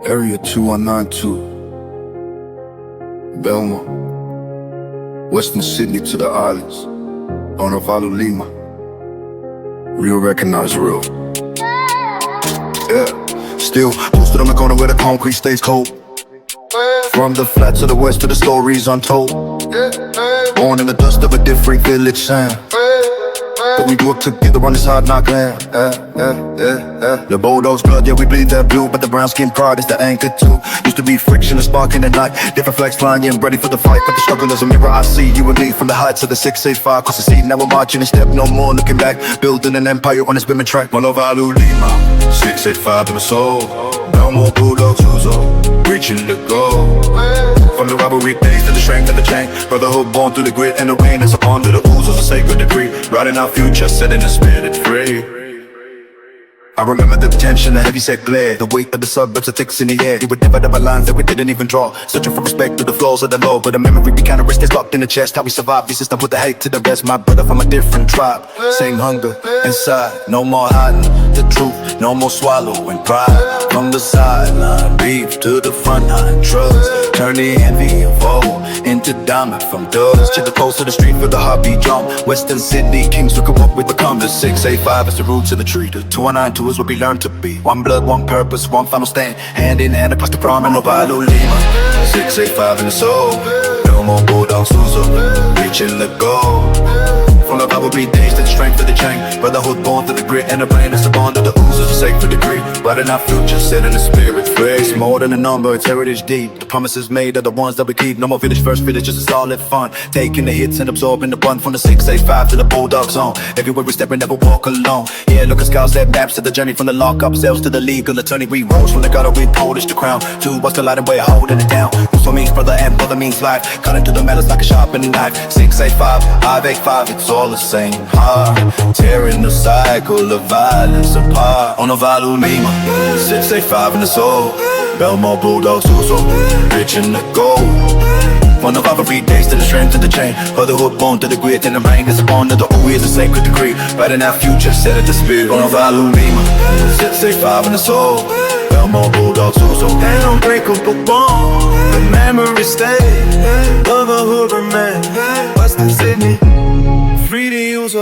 Area 2192, Belmore, Western Sydney to the islands, Unauthorized Lima. Real recognize real. Yeah, still posted on the corner where the concrete stays cold. From the flat to the west to the stories untold. Born in the dust of a different village sound, but we grew up together on this hard knock land. The Bulldog's blood, yeah, we bleed that blue, but the brown skin pride is the anchor too. Used to be friction, a spark in the night, different flags flying, yeah, I'm ready for the fight. But the struggle is a mirror I see, you and me from the heights of the 685. Cross the sea, now we're marching in step, no more looking back. Building an empire on this women track. Unauthorized Lima, 685 in my soul. BELMORE Bulldog Uso, reaching the goal. From the rivalry days to the strength of the chain, brotherhood born through the grit and the rain. It's upon to the ooze of a sacred decree, riding our future, setting the spirit free. I remember the tension, the heavy set glare, the weight of the suburbs, the ticks in the air. You would never double lines that we didn't even draw, searching for respect to the flaws of the law. But the memory be kind of wrist is locked in the chest. How we survive, this system put the hate to the rest. My brother from a different tribe, same hunger inside. No more hiding the truth, no more swallowing pride. From the sideline, beef to the front line, drugs turn the envy of woe into diamond. From dust to the post of the street for the heartbeat drum. Western Sydney kings look up with the compass. 685 is the roots of the tree. The 292 is what we learn to be. One blood, one purpose, one final stand, hand in hand across the prom and Unauthorized Lima. 685 in the soul, BELMORE Bulldog Uso, reaching the goal. From the rivalry days to the strength of the chain, brotherhood born through the grit and the brain. It's the bond of the ooze of a sacred decree, riding our future, setting the spirit free. It's more than a number, it's heritage deep. The promises made are the ones that we keep. No more village first, village just a solid fun. Taking the hits and absorbing the bun. From the 685 to the Bulldog zone, everywhere we step and never walk alone. Yeah, look at scouts, that maps to the journey. From the lockup cells to the legal attorney, we rose from the gutter, we Polish the crown. Two what's colliding, we're holding it down. Uso means brother and brother means life, cut into the metals like a sharpening knife. 685, 585, it's all the same heart, tearing the cycle of violence apart. Unauthorized Lima, 685 in the soul, BELMORE Bulldog Uso, reaching the goal. From the rivalry days to the strength of the chain, brotherhood born to the grit and the rain. It's upon to the ooh is a sacred decree, riding our future, set at the spirit. Unauthorized Lima, 685 in the soul, BELMORE Bulldog Uso, an unbreakable bond. The memory stays, brotherhood remains. Western Sydney, free to use.